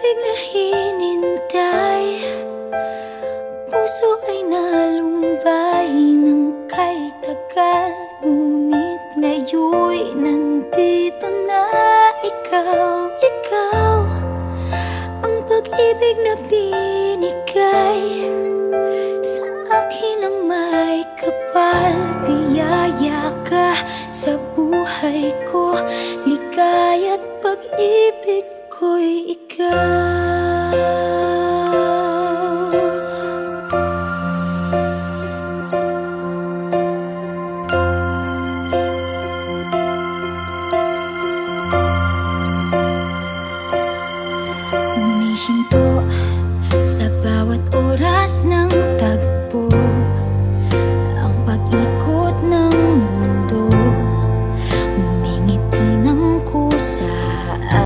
pag-ibig na hinintay, puso ay nalumbay ng kay tagal. Ngunit ngayon'y nandito na ikaw. Ikaw ang pag-ibig na binigay sa akin ang may kapal. Biyaya ka sa buhay ko, ligaya't pag-ibig ko'y ikaw.